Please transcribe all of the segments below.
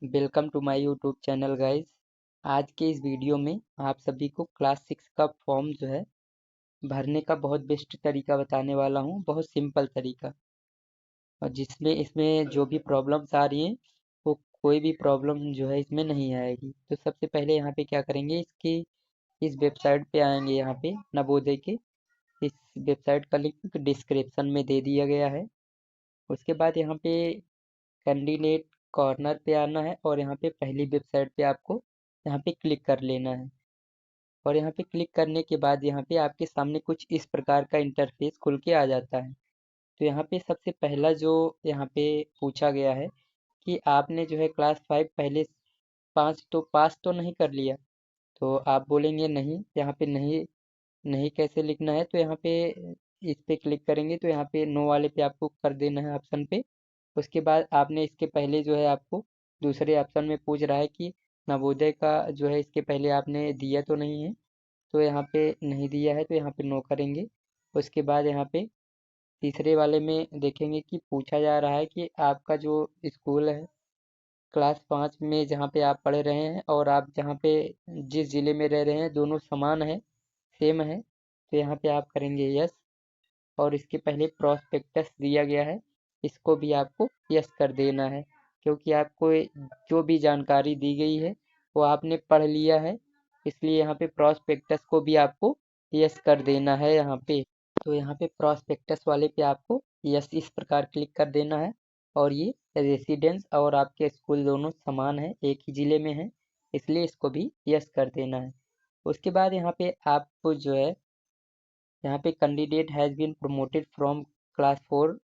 Welcome to my YouTube channel guys. आज के इस वीडियो में आप सभी को क्लास 6 का फॉर्म जो है भरने का बहुत बेस्ट तरीका बताने वाला हूं, बहुत सिंपल तरीका। और जिसमें इसमें जो भी प्रॉब्लम्स आ रही हैं वो कोई भी प्रॉब्लम जो है इसमें नहीं आएगी। तो सबसे पहले यहाँ पे क्या करेंगे, इसकी इस वेबसाइट पे आएंगे। यहाँ पे नवोदय के इस वेबसाइट का लिंक डिस्क्रिप्शन में दे दिया गया है। उसके बाद यहाँ पे कैंडिडेट कॉर्नर पे आना है और यहाँ पे पहली वेबसाइट पे आपको यहाँ पे क्लिक कर लेना है। और यहाँ पे क्लिक करने के बाद यहाँ पे आपके सामने कुछ इस प्रकार का इंटरफेस खुल के आ जाता है। तो यहाँ पे सबसे पहला जो यहाँ पे पूछा गया है कि आपने जो है क्लास 5 पहले पास तो नहीं कर लिया। तो आप बोलेंगे नहीं, यहाँ पे नहीं नहीं कैसे लिखना है। तो यहाँ पे इस पे क्लिक करेंगे तो यहाँ पे नो वाले पे आपको कर देना है ऑप्शन पे। उसके बाद आपने इसके पहले जो है आपको दूसरे ऑप्शन में पूछ रहा है कि नवोदय का जो है इसके पहले आपने दिया तो नहीं है। तो यहाँ पे नहीं दिया है तो यहाँ पे नो करेंगे। उसके बाद यहाँ पे तीसरे वाले में देखेंगे कि पूछा जा रहा है कि आपका जो स्कूल है क्लास 5 में जहाँ पे आप पढ़ रहे हैं और आप जहाँ पे जिस ज़िले में रह रहे हैं दोनों समान है, सेम है। तो यहाँ पे आप करेंगे यस। और इसके पहले प्रॉस्पेक्टस दिया गया है, इसको भी आपको यस कर देना है, क्योंकि आपको जो भी जानकारी दी गई है वो आपने पढ़ लिया है। इसलिए यहाँ पे प्रॉस्पेक्टस को भी आपको यस कर देना है यहाँ पे। तो यहाँ पे प्रॉस्पेक्टस वाले पे आपको यस इस प्रकार क्लिक कर देना है। और ये रेसिडेंस और आपके स्कूल दोनों समान है, एक ही ज़िले में है, इसलिए इसको भी यस कर देना है। उसके बाद यहाँ पे आपको जो है यहाँ पे candidate has been promoted from class 4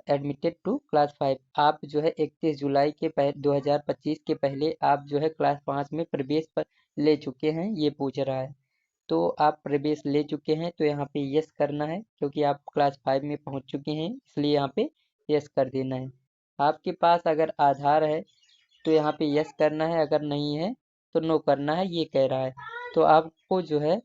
admitted to class 5। आप जो है 31 जुलाई के 2025 के पहले आप जो है क्लास 5 में प्रवेश पर ले चुके हैं, ये पूछ रहा है। तो आप प्रवेश ले चुके हैं तो यहाँ पे यस करना है, क्योंकि आप क्लास 5 में पहुँच चुके हैं, इसलिए यहाँ पे यस कर देना है। आपके पास अगर आधार है तो यहाँ पे यस करना है, अगर नहीं है तो नो करना है, ये कह रहा है। तो आपको जो है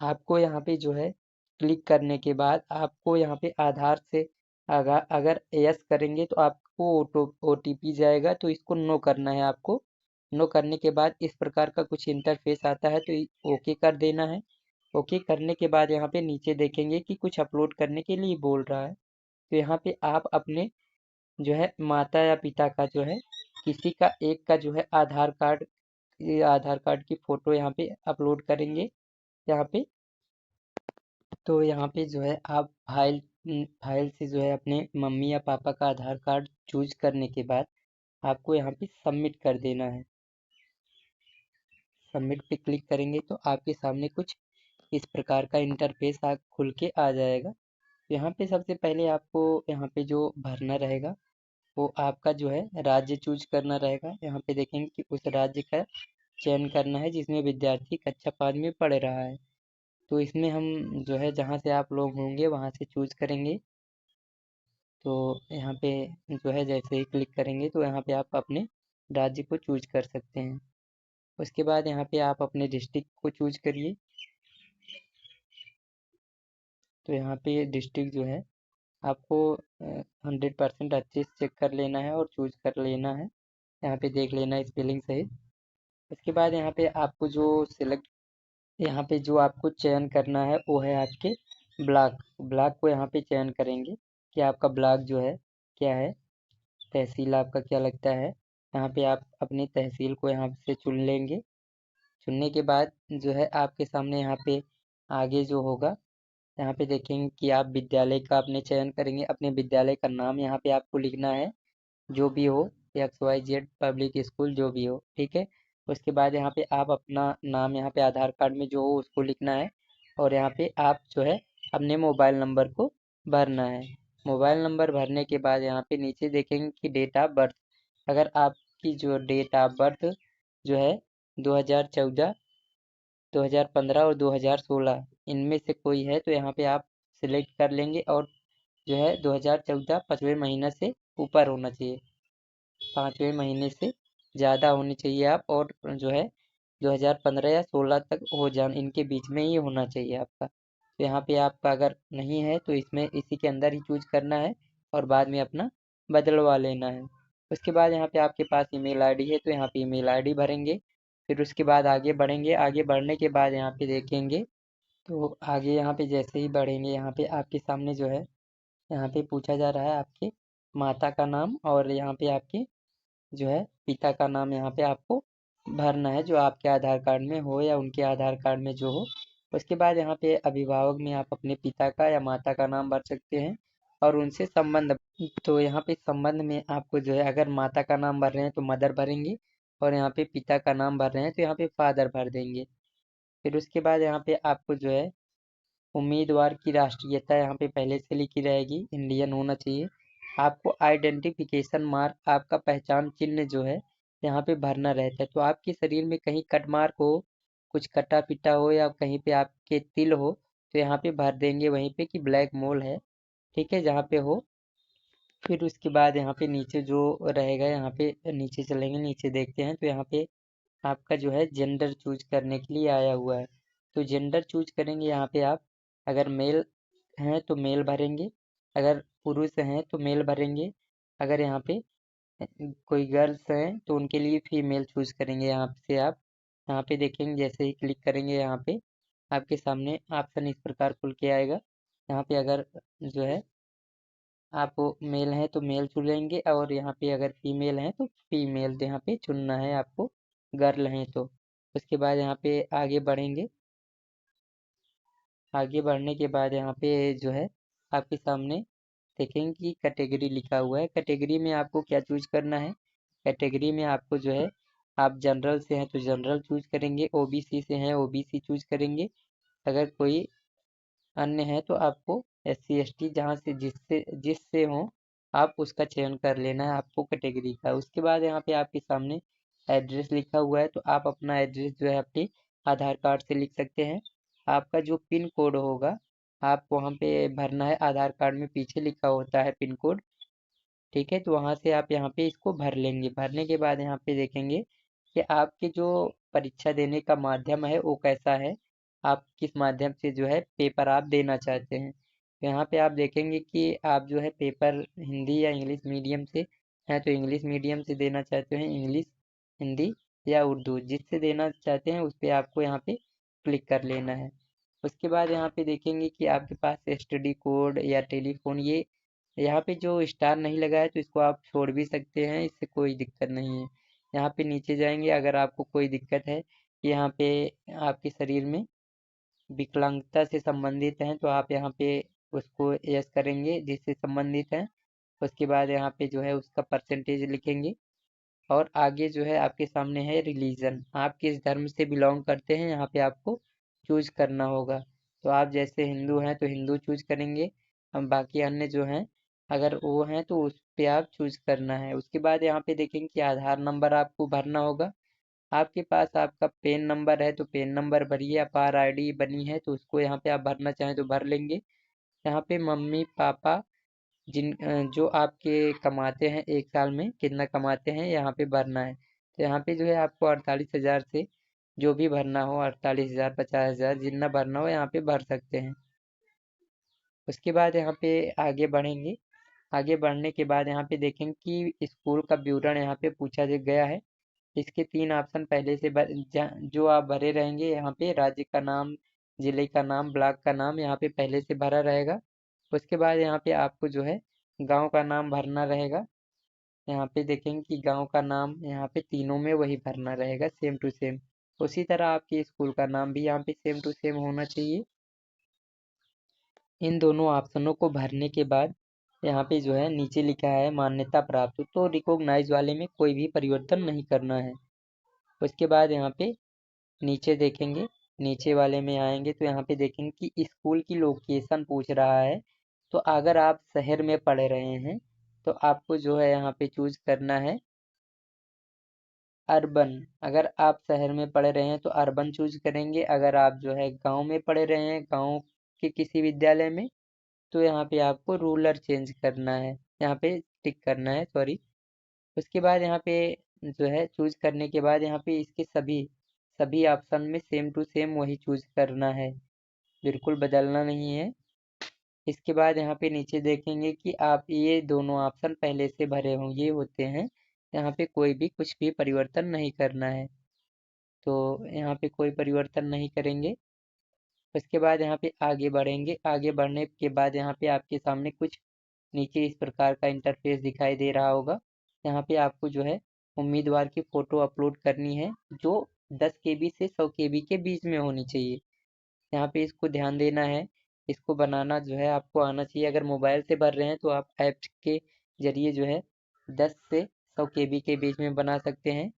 आपको यहाँ पे जो है क्लिक करने के बाद आपको यहाँ पे आधार से अगर अगर यस करेंगे तो आपको ओटीपी जाएगा, तो इसको नो करना है आपको। नो करने के बाद इस प्रकार का कुछ इंटरफेस आता है तो ओके कर देना है। ओके करने के बाद यहाँ पे नीचे देखेंगे कि कुछ अपलोड करने के लिए बोल रहा है। तो यहाँ पे आप अपने जो है माता या पिता का जो है किसी का एक का जो है आधार कार्ड की फ़ोटो यहाँ पे अपलोड करेंगे यहाँ पे। तो यहाँ पे जो है आप फाइल से जो है अपने मम्मी या पापा का आधार कार्ड चूज करने के बाद आपको यहाँ पे सबमिट कर देना है। सबमिट पे क्लिक करेंगे तो आपके सामने कुछ इस प्रकार का इंटरफेस खुल के आ जाएगा। यहाँ पे सबसे पहले आपको यहाँ पे जो भरना रहेगा वो आपका जो है राज्य चूज करना रहेगा। यहाँ पे देखेंगे कि उस राज्य का चयन करना है जिसमें विद्यार्थी कक्षा 5 में पढ़ रहा है। तो इसमें हम जो है जहाँ से आप लोग होंगे वहाँ से चूज करेंगे। तो यहाँ पे जो है जैसे ही क्लिक करेंगे तो यहाँ पे आप अपने राज्य को चूज कर सकते हैं। उसके बाद यहाँ पे आप अपने डिस्ट्रिक्ट को चूज करिए। तो यहाँ पे डिस्ट्रिक्ट जो है आपको 100% अच्छे से चेक कर लेना है और चूज कर लेना है। यहाँ पे देख लेना है स्पेलिंग सहित। उसके बाद यहाँ पे आपको जो सिलेक्ट यहाँ पे जो आपको चयन करना है वो है आपके ब्लॉक ब्लॉक को यहाँ पे चयन करेंगे कि आपका ब्लॉक जो है क्या है, तहसील आपका क्या लगता है। यहाँ पे आप अपनी तहसील को यहाँ से चुन लेंगे। चुनने के बाद जो है आपके सामने यहाँ पे आगे जो होगा यहाँ पे देखेंगे कि आप विद्यालय का अपने चयन करेंगे। अपने विद्यालय का नाम यहाँ पे आपको लिखना है, जो भी हो, XYZ पब्लिक स्कूल जो भी हो, ठीक है। उसके बाद यहाँ पे आप अपना नाम यहाँ पे आधार कार्ड में जो हो उसको लिखना है। और यहाँ पे आप जो है अपने मोबाइल नंबर को भरना है। मोबाइल नंबर भरने के बाद यहाँ पे नीचे देखेंगे कि डेट ऑफ बर्थ, अगर आपकी जो डेट ऑफ बर्थ जो है 2014, 2015 और 2016 इनमें से कोई है तो यहाँ पे आप सिलेक्ट कर लेंगे। और जो है 2014 5वें महीने से ऊपर होना चाहिए, 5वें महीने से ज़्यादा होनी चाहिए आप। और जो है 2015 या 16 तक हो जान इनके बीच में ही होना चाहिए आपका। तो यहाँ पे आपका अगर नहीं है तो इसमें इसी के अंदर ही चूज करना है और बाद में अपना बदलवा लेना है। उसके बाद यहाँ पे आपके पास ईमेल आईडी है तो यहाँ पे ईमेल आईडी भरेंगे। फिर उसके बाद आगे बढ़ेंगे। आगे बढ़ने के बाद यहाँ पे देखेंगे तो आगे यहाँ पे जैसे ही बढ़ेंगे यहाँ पे आपके सामने जो है यहाँ पे पूछा जा रहा है आपके माता का नाम और यहाँ पे आपके जो है पिता का नाम यहाँ पे आपको भरना है, जो आपके आधार कार्ड में हो या उनके आधार कार्ड में जो हो। उसके बाद यहाँ पे अभिभावक में आप अपने पिता का या माता का नाम भर सकते हैं और उनसे संबंध। तो यहाँ पे संबंध में आपको जो है अगर माता का नाम भर रहे हैं तो मदर भरेंगे और यहाँ पे पिता का नाम भर रहे हैं तो यहाँ पे फादर भर देंगे। फिर उसके बाद यहाँ पे आपको जो है उम्मीदवार की राष्ट्रीयता यहाँ पे पहले से लिखी रहेगी, इंडियन होना चाहिए। आपको आइडेंटिफिकेशन मार्क आपका पहचान चिन्ह जो है यहाँ पे भरना रहता है। तो आपके शरीर में कहीं कट मार्क हो, कुछ कटा पिटा हो या कहीं पे आपके तिल हो तो यहाँ पे भर देंगे वहीं पे कि ब्लैक मोल है, ठीक है, जहाँ पे हो। फिर उसके बाद यहाँ पे नीचे जो रहेगा यहाँ पे नीचे चलेंगे, नीचे देखते हैं तो यहाँ पे आपका जो है जेंडर चूज करने के लिए आया हुआ है। तो जेंडर चूज करेंगे यहाँ पे आप, अगर मेल हैं तो मेल भरेंगे, अगर पुरुष हैं तो मेल भरेंगे, अगर यहाँ पे कोई गर्ल्स हैं तो उनके लिए फीमेल चूज करेंगे। यहाँ से आप यहाँ पे देखेंगे जैसे ही क्लिक करेंगे यहाँ पे आपके सामने ऑप्शन इस प्रकार खुल के आएगा। यहाँ पे अगर जो है आप मेल हैं तो मेल चुनेंगे और यहाँ पे अगर फीमेल हैं तो फीमेल यहाँ पे चुनना है आपको, गर्ल हैं तो। उसके बाद यहाँ पे आगे बढ़ेंगे। आगे बढ़ने के बाद यहाँ पे जो है आपके सामने देखेंगे कि कैटेगरी लिखा हुआ है। कैटेगरी में आपको क्या चूज करना है। कैटेगरी में आपको जो है आप जनरल से हैं तो जनरल चूज करेंगे, ओबीसी से हैं ओबीसी चूज करेंगे, अगर कोई अन्य है तो आपको SC ST जहाँ से जिससे हो आप उसका चयन कर लेना है आपको कैटेगरी का। उसके बाद यहाँ पे आपके सामने एड्रेस लिखा हुआ है तो आप अपना एड्रेस जो है अपने आधार कार्ड से लिख सकते हैं। आपका जो पिन कोड होगा आप वहाँ पे भरना है, आधार कार्ड में पीछे लिखा होता है पिन कोड, ठीक है। तो वहाँ से आप यहाँ पे इसको भर लेंगे। भरने के बाद यहाँ पे देखेंगे कि आपके जो परीक्षा देने का माध्यम है वो कैसा है, आप किस माध्यम से जो है पेपर आप देना चाहते हैं। तो यहाँ पे आप देखेंगे कि आप जो है पेपर हिंदी या इंग्लिश मीडियम से हैं तो इंग्लिश मीडियम से देना चाहते हैं, इंग्लिश हिंदी या उर्दू जिससे देना चाहते हैं उस पर आपको यहाँ पे क्लिक कर लेना है। उसके बाद यहाँ पे देखेंगे कि आपके पास STD कोड या टेलीफोन, ये यहाँ पे जो स्टार नहीं लगा है तो इसको आप छोड़ भी सकते हैं, इससे कोई दिक्कत नहीं है। यहाँ पे नीचे जाएंगे, अगर आपको कोई दिक्कत है यहाँ पे आपके शरीर में विकलांगता से संबंधित हैं तो आप यहाँ पे उसको यस करेंगे जिससे संबंधित हैं। उसके बाद यहाँ पे जो है उसका परसेंटेज लिखेंगे और आगे जो है आपके सामने है रिलीजन, आप किस धर्म से बिलोंग करते हैं यहाँ पे आपको चूज करना होगा। तो आप जैसे हिंदू हैं तो हिंदू चूज करेंगे, हम बाकी अन्य जो हैं अगर वो हैं तो उस पे आप चूज करना है। उसके बाद यहाँ पे देखेंगे कि आधार नंबर आपको भरना होगा। आपके पास आपका पेन नंबर है तो पेन नंबर भरिए, अपार आईडी बनी है तो उसको यहाँ पे आप भरना चाहें तो भर लेंगे। यहाँ पे मम्मी पापा जो आपके कमाते हैं एक साल में कितना कमाते हैं यहाँ पे भरना है। तो यहाँ पे जो है आपको 48,000 से जो भी भरना हो, 48,000 50,000 जितना भरना हो यहाँ पे भर सकते हैं। उसके बाद यहाँ पे आगे बढ़ेंगे। आगे बढ़ने के बाद यहाँ पे देखेंगे कि स्कूल का विवरण यहाँ पे पूछा गया है। इसके 3 ऑप्शन पहले से जो आप भरे रहेंगे, यहाँ पे राज्य का नाम, जिले का नाम, ब्लॉक का नाम यहाँ पे पहले से भरा रहेगा। उसके बाद यहाँ पे आपको जो है गांव का नाम भरना रहेगा। यहाँ पे देखेंगे कि गांव का नाम यहाँ पे तीनों में वही भरना रहेगा, सेम टू सेम। उसी तरह आपके स्कूल का नाम भी यहाँ पे सेम टू सेम होना चाहिए। इन दोनों ऑप्शनों को भरने के बाद यहाँ पे जो है नीचे लिखा है मान्यता प्राप्त, तो रिकॉग्नाइज वाले में कोई भी परिवर्तन नहीं करना है। उसके बाद यहाँ पे नीचे देखेंगे, नीचे वाले में आएंगे तो यहाँ पे देखेंगे कि स्कूल की लोकेशन पूछ रहा है। तो अगर आप शहर में पढ़ रहे हैं तो आपको जो है यहाँ पे चूज करना है अर्बन। अगर आप शहर में पढ़ रहे हैं तो अर्बन चूज करेंगे, अगर आप जो है गांव में पढ़ रहे हैं गांव के किसी विद्यालय में तो यहाँ पे आपको रूलर चेंज करना है, यहाँ पे टिक करना है, सॉरी। उसके बाद यहाँ पे जो है चूज करने के बाद यहाँ पे इसके सभी सभी ऑप्शन में सेम टू सेम वही चूज करना है, बिल्कुल बदलना नहीं है। इसके बाद यहाँ पे नीचे देखेंगे कि आप ये दोनों ऑप्शन पहले से भरे हों, ये होते हैं यहाँ पे कोई भी कुछ भी परिवर्तन नहीं करना है। तो यहाँ पे कोई परिवर्तन नहीं करेंगे। उसके बाद यहाँ पे आगे बढ़ेंगे। आगे बढ़ने के बाद यहाँ पे आपके सामने कुछ नीचे इस प्रकार का इंटरफेस दिखाई दे रहा होगा। यहाँ पे आपको जो है उम्मीदवार की फ़ोटो अपलोड करनी है, जो 10 केबी से 100 केबी के बीच में होनी चाहिए। यहाँ पे इसको ध्यान देना है। इसको बनाना जो है आपको आना चाहिए। अगर मोबाइल से भर रहे हैं तो आप ऐप के ज़रिए जो है 10 से 100 केबी के बीच में बना सकते हैं।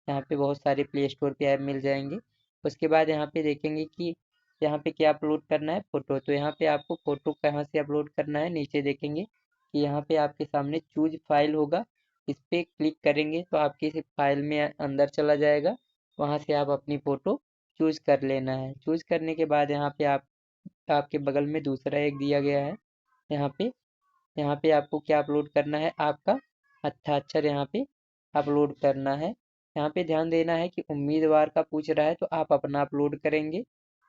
यहाँ पे बहुत सारे प्ले स्टोर पे ऐप मिल जाएंगे। उसके बाद यहाँ पे देखेंगे कि यहाँ पे क्या अपलोड करना है, फ़ोटो। तो यहाँ पे आपको फ़ोटो कहाँ से अपलोड करना है, नीचे देखेंगे कि यहाँ पे आपके सामने चूज फाइल होगा। इस पे क्लिक करेंगे तो आपकी इस फाइल में अंदर चला जाएगा। वहाँ से आप अपनी फ़ोटो चूज कर लेना है। चूज करने के बाद यहाँ पे आपके बगल में दूसरा एक दिया गया है। यहाँ पे आपको क्या अपलोड करना है, आपका हस्ताक्षर यहाँ पे अपलोड करना है। यहाँ पे ध्यान देना है कि उम्मीदवार का पूछ रहा है तो आप अपना अपलोड करेंगे।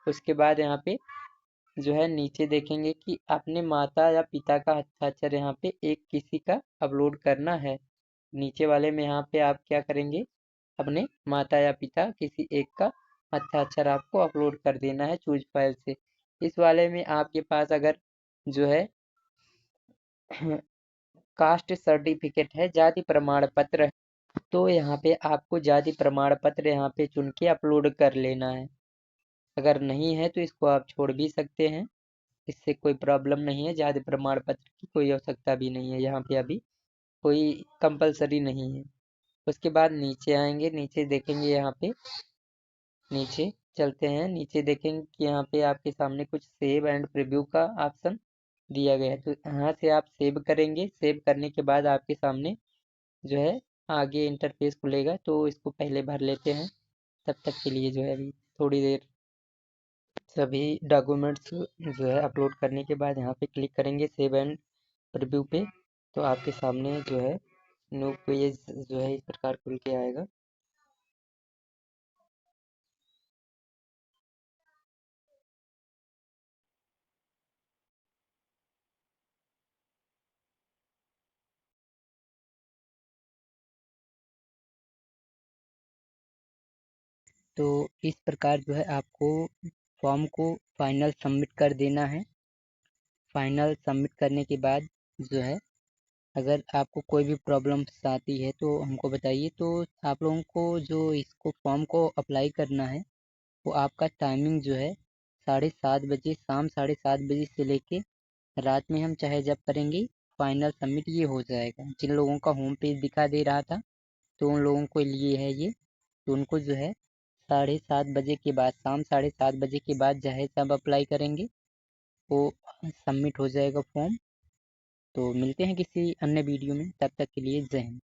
उसके बाद यहाँ पे जो है नीचे देखेंगे कि अपने माता या पिता का हस्ताक्षर यहाँ पे एक किसी का अपलोड करना है। नीचे वाले में यहाँ पे आप क्या करेंगे, अपने माता या पिता किसी एक का हस्ताक्षर आपको अपलोड कर देना है चूज फाइल से। इस वाले में आपके पास अगर जो है कास्ट सर्टिफिकेट है, जाति प्रमाण पत्र है, तो यहाँ पे आपको जाति प्रमाण पत्र यहाँ पे चुन के अपलोड कर लेना है। अगर नहीं है तो इसको आप छोड़ भी सकते हैं, इससे कोई प्रॉब्लम नहीं है। जाति प्रमाण पत्र की कोई आवश्यकता भी नहीं है, यहाँ पे अभी कोई कंपलसरी नहीं है। उसके बाद नीचे आएंगे। नीचे देखेंगे, यहाँ पे नीचे चलते हैं। नीचे देखेंगे कि यहाँ पे आपके सामने कुछ सेव एंड प्रीव्यू का ऑप्शन दिया गया है, तो यहाँ से आप सेव करेंगे। सेव करने के बाद आपके सामने जो है आगे इंटरफेस खुलेगा। तो इसको पहले भर लेते हैं। तब तक के लिए जो है अभी थोड़ी देर सभी डॉक्यूमेंट्स जो है अपलोड करने के बाद यहाँ पे क्लिक करेंगे सेव एंड प्रीव्यू पे। तो आपके सामने जो है न्यू पेज जो है इस प्रकार खुल के आएगा। तो इस प्रकार जो है आपको फॉर्म को फाइनल सबमिट कर देना है। फाइनल सबमिट करने के बाद जो है अगर आपको कोई भी प्रॉब्लम्स आती है तो हमको बताइए। तो आप लोगों को जो इसको फॉर्म को अप्लाई करना है, वो आपका टाइमिंग जो है 7:30 बजे, शाम 7:30 बजे से लेके रात में हम चाहे जब करेंगे फाइनल सबमिट ये हो जाएगा। जिन लोगों का होम पेज दिखा दे रहा था तो उन लोगों के लिए है ये। तो उनको जो है 7:30 बजे के बाद, शाम 7:30 बजे के बाद जो है सब अप्लाई करेंगे, वो सबमिट हो जाएगा फॉर्म। तो मिलते हैं किसी अन्य वीडियो में, तब तक के लिए जय हिंद।